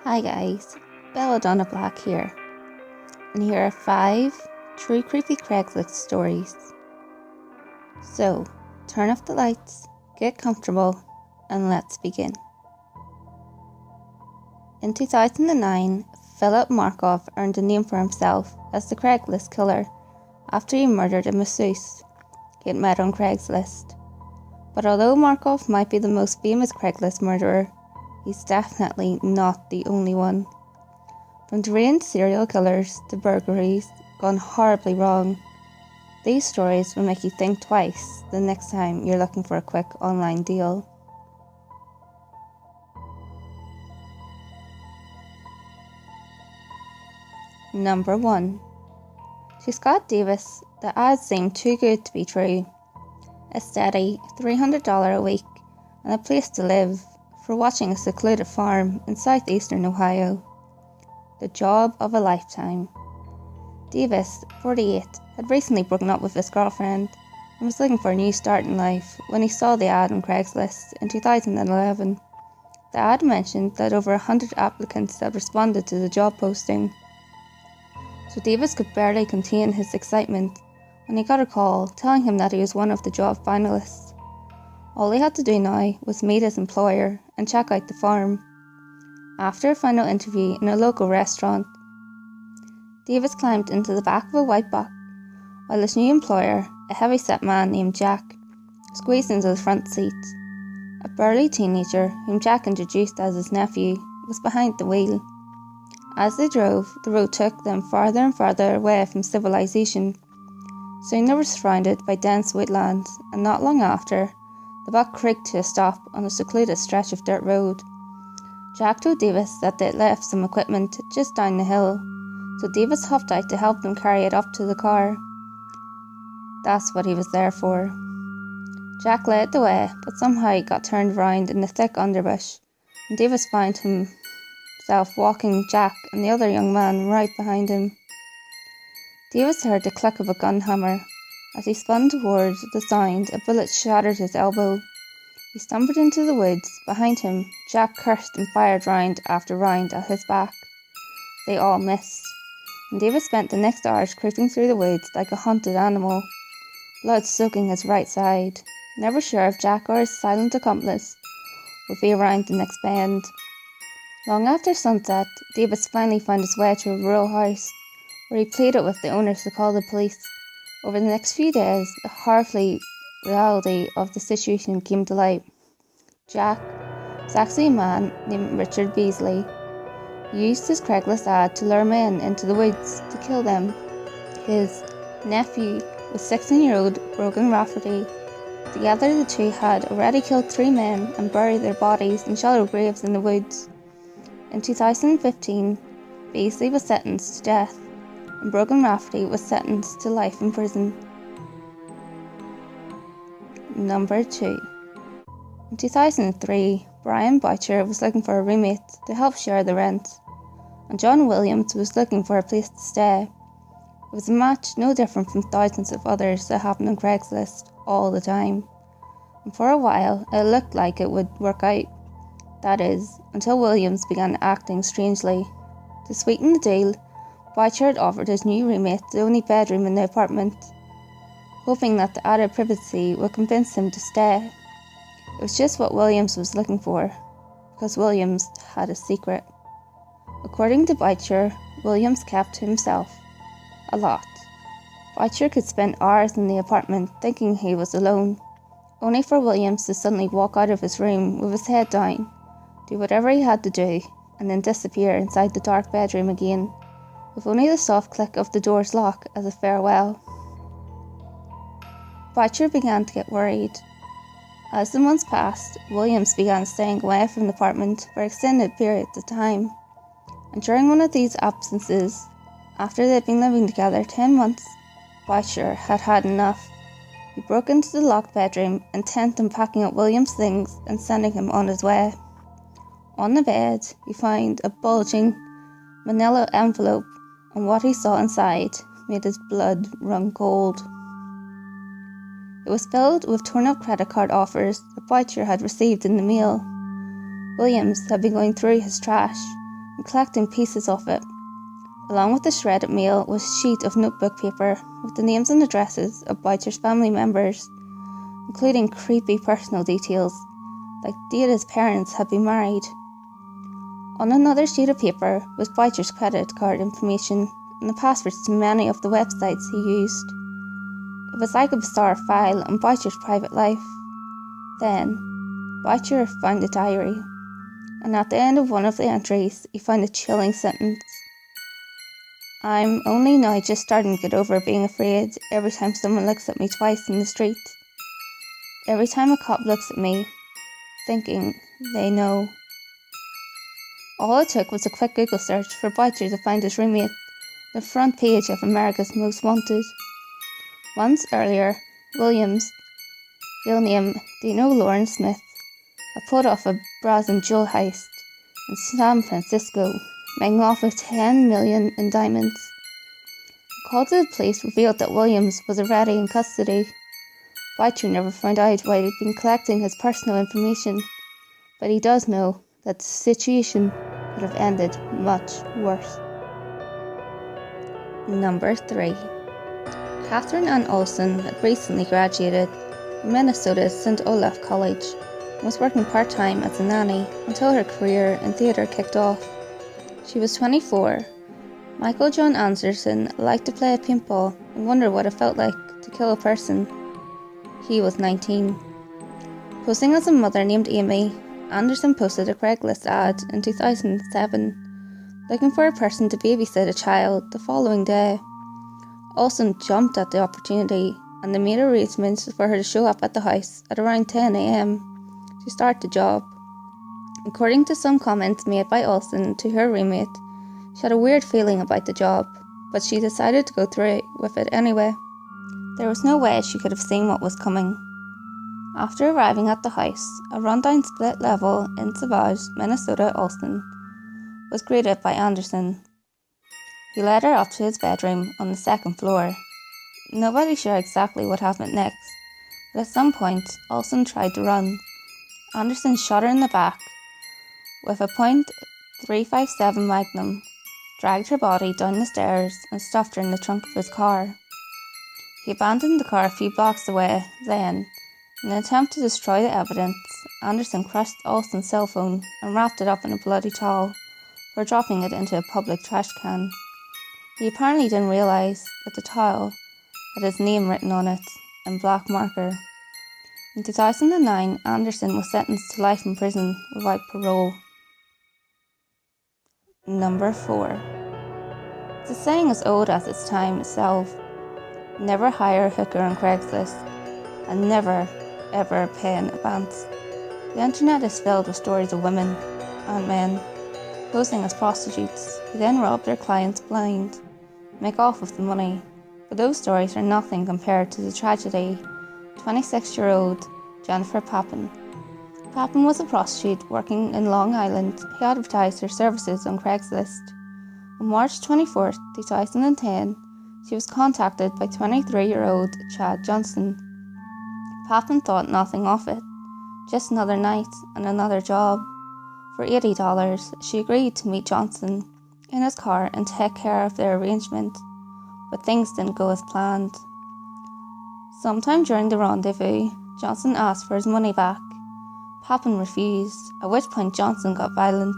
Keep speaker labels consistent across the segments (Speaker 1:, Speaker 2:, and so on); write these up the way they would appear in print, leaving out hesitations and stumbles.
Speaker 1: Hi guys, BellaDonna Black here, and here are 5 true creepy Craigslist stories. So, turn off the lights, get comfortable, and let's begin. In 2009, Philip Markov earned a name for himself as the Craigslist Killer after he murdered a masseuse he had met on Craigslist. But although Markov might be the most famous Craigslist murderer, he's definitely not the only one. From deranged serial killers to burglaries gone horribly wrong, these stories will make you think twice the next time you're looking for a quick online deal. Number 1. To Scott Davis, the ad seemed too good to be true. A steady $300 a week and a place to live for watching a secluded farm in southeastern Ohio. The job of a lifetime. Davis, 48, had recently broken up with his girlfriend and was looking for a new start in life when he saw the ad on Craigslist in 2011. The ad mentioned that over 100 applicants had responded to the job posting. So Davis could barely contain his excitement when he got a call telling him that he was one of the job finalists. All he had to do now was meet his employer and check out the farm. After a final interview in a local restaurant, Davis climbed into the back of a white box while his new employer, a heavy-set man named Jack, squeezed into the front seat. A burly teenager, whom Jack introduced as his nephew, was behind the wheel. As they drove, the road took them farther and farther away from civilization. Soon they were surrounded by dense woodlands, and not long after, the buck creaked to a stop on a secluded stretch of dirt road. Jack told Davis that they'd left some equipment just down the hill, so Davis hopped out to help them carry it up to the car. That's what he was there for. Jack led the way, but somehow he got turned around in the thick underbush, and Davis found himself walking Jack and the other young man right behind him. Davis heard the click of a gun hammer. As he spun towards the sound, a bullet shattered his elbow. He stumbled into the woods. Behind him, Jack cursed and fired round after round at his back. They all missed, and Davis spent the next hours creeping through the woods like a hunted animal, blood soaking his right side, never sure if Jack or his silent accomplice would be around the next bend. Long after sunset, Davis finally found his way to a rural house, where he pleaded with the owners to call the police. Over the next few days, the horrifying reality of the situation came to light. Jack was actually a man named Richard Beasley. He used his Craigslist ad to lure men into the woods to kill them. His nephew was 16-year-old Brogan Rafferty. Together the two had already killed 3 men and buried their bodies in shallow graves in the woods. In 2015, Beasley was sentenced to death, and Brogan Rafferty was sentenced to life in prison. Number 2. In 2003, Brian Boucher was looking for a roommate to help share the rent, and John Williams was looking for a place to stay. It was a match no different from thousands of others that happened on Craigslist all the time, and for a while it looked like it would work out. That is, until Williams began acting strangely. To sweeten the deal, Boucher had offered his new roommate the only bedroom in the apartment, hoping that the added privacy would convince him to stay. It was just what Williams was looking for, because Williams had a secret. According to Boucher, Williams kept to himself a lot. Boucher could spend hours in the apartment thinking he was alone, only for Williams to suddenly walk out of his room with his head down, do whatever he had to do, and then disappear inside the dark bedroom again, with only the soft click of the door's lock as a farewell. Boucher began to get worried. As the months passed, Williams began staying away from the apartment for extended periods of time, and during one of these absences, after they'd been living together 10 months, Boucher had had enough. He broke into the locked bedroom, intent on packing up Williams' things and sending him on his way. On the bed, he found a bulging manila envelope, and what he saw inside made his blood run cold. It was filled with torn-up credit card offers that Boucher had received in the mail. Williams had been going through his trash, and collecting pieces of it. Along with the shredded mail was a sheet of notebook paper with the names and addresses of Boucher's family members, including creepy personal details, like Data's parents had been married. On another sheet of paper was Boucher's credit card information and the passwords to many of the websites he used. It was like a bizarre file on Boucher's private life. Then, Boucher found a diary, and at the end of one of the entries, he found a chilling sentence. "I'm only now just starting to get over being afraid every time someone looks at me twice in the street. Every time a cop looks at me, thinking they know." All it took was a quick Google search for Boucher to find his roommate, the front page of America's Most Wanted. Months earlier, Williams, real name Dino Lawrence Smith, had pulled off a brazen jewel heist in San Francisco, making off with $10 million in diamonds. A call to the police revealed that Williams was already in custody. Boucher never found out why he'd been collecting his personal information, but he does know that the situation could have ended much worse. Number 3. Catherine Ann Olson had recently graduated from Minnesota's St. Olaf College and was working part-time as a nanny until her career in theatre kicked off. She was 24. Michael John Anderson liked to play at paintball and wondered what it felt like to kill a person. He was 19. Posing as a mother named Amy, Anderson posted a Craigslist ad in 2007, looking for a person to babysit a child the following day. Olson jumped at the opportunity, and they made arrangements for her to show up at the house at around 10 a.m. to start the job. According to some comments made by Olson to her roommate, she had a weird feeling about the job, but she decided to go through with it anyway. There was no way she could have seen what was coming. After arriving at the house, a rundown split level in Savage, Minnesota, Olson was greeted by Anderson. He led her up to his bedroom on the second floor. Nobody sure exactly what happened next, but at some point, Olson tried to run. Anderson shot her in the back with a .357 Magnum, dragged her body down the stairs and stuffed her in the trunk of his car. He abandoned the car a few blocks away. Then, in an attempt to destroy the evidence, Anderson crushed Olson's cell phone and wrapped it up in a bloody towel before dropping it into a public trash can. He apparently didn't realise that the towel had his name written on it in black marker. In 2009, Anderson was sentenced to life in prison without parole. Number 4. It's a saying as old as its time itself. Never hire a hooker on Craigslist, and never, ever pay in advance. The internet is filled with stories of women and men posing as prostitutes who then rob their clients blind, make off with the money. But those stories are nothing compared to the tragedy of 26-year-old Jennifer Papin. Papin was a prostitute working in Long Island who advertised her services on Craigslist. On March 24, 2010, she was contacted by 23-year-old Chad Johnson. Papin thought nothing of it, just another night and another job. For $80, she agreed to meet Johnson in his car and take care of their arrangement, but things didn't go as planned. Sometime during the rendezvous, Johnson asked for his money back. Papin refused, at which point Johnson got violent.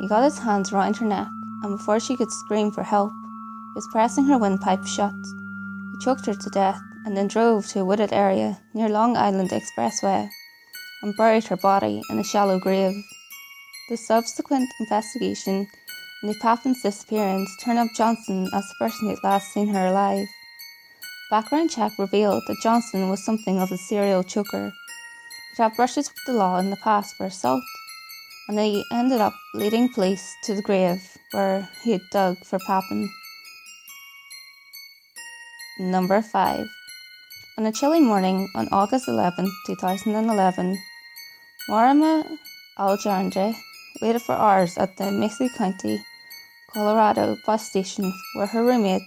Speaker 1: He got his hands around her neck, and before she could scream for help, he was pressing her windpipe shut. He choked her to death and then drove to a wooded area near Long Island Expressway and buried her body in a shallow grave. The subsequent investigation into Papin's disappearance turned up Johnson as the person who had last seen her alive. Background check revealed that Johnson was something of a serial choker. He'd had brushes with the law in the past for assault, and he ended up leading police to the grave where he had dug for Papin. Number 5. On a chilly morning on August 11, 2011, Marima Alejandre waited for hours at the Mesa County, Colorado bus station where her roommate,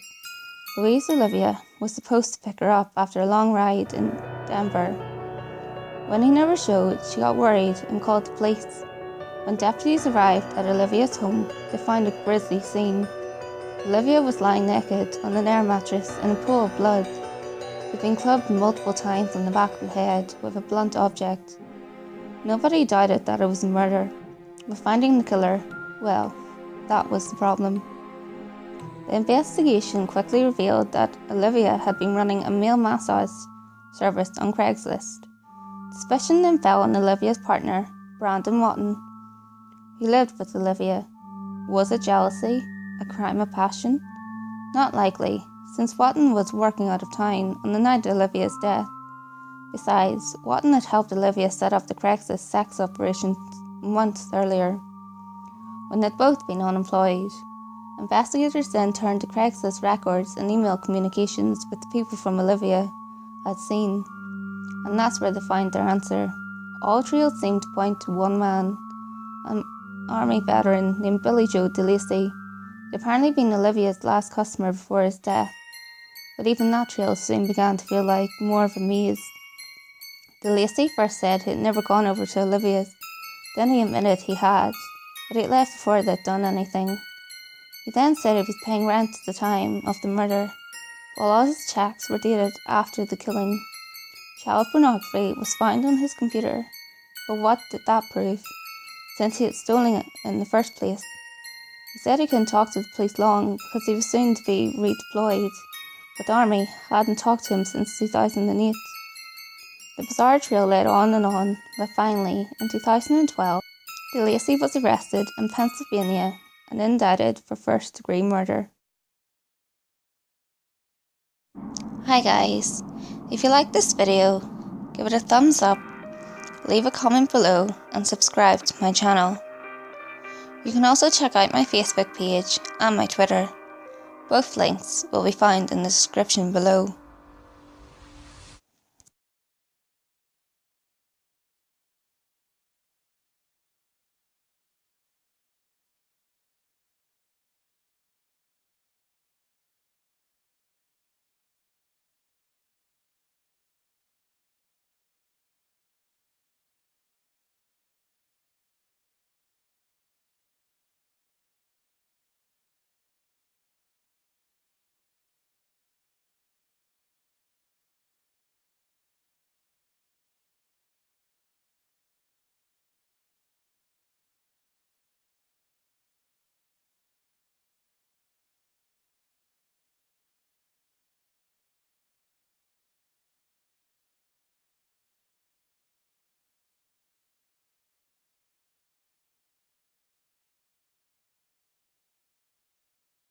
Speaker 1: Louise Olivia, was supposed to pick her up after a long ride in Denver. When he never showed, she got worried and called the police. When deputies arrived at Olivia's home, they found a grisly scene. Olivia was lying naked on an air mattress in a pool of blood. She'd been clubbed multiple times on the back of the head with a blunt object. Nobody doubted that it was a murder, but finding the killer, well, that was the problem. The investigation quickly revealed that Olivia had been running a male massage service on Craigslist. Suspicion then fell on Olivia's partner, Brandon Watton. He lived with Olivia. Was it jealousy? A crime of passion? Not likely, since Watton was working out of town on the night of Olivia's death. Besides, Watton had helped Olivia set up the Craigslist sex operation months earlier, when they'd both been unemployed. Investigators then turned to Craigslist records and email communications with the people from Olivia had seen, and that's where they found their answer. All trails seemed to point to one man, an army veteran named Billy Joe Delacy. He'd apparently been Olivia's last customer before his death, but even that trail soon began to feel like more of a maze. Delacy first said he'd never gone over to Olivia's, then he admitted he had, but he'd left before they'd done anything. He then said he was paying rent at the time of the murder, while all his checks were dated after the killing. Child pornography was found on his computer, but what did that prove, since he had stolen it in the first place? He said he couldn't talk to the police long because he was soon to be redeployed, but the army hadn't talked to him since 2008. The bizarre trail led on, but finally, in 2012, Delacy was arrested in Pennsylvania and indicted for first-degree murder. Hi guys, if you liked this video, give it a thumbs up, leave a comment below and subscribe to my channel. You can also check out my Facebook page and my Twitter. Both links will be found in the description below.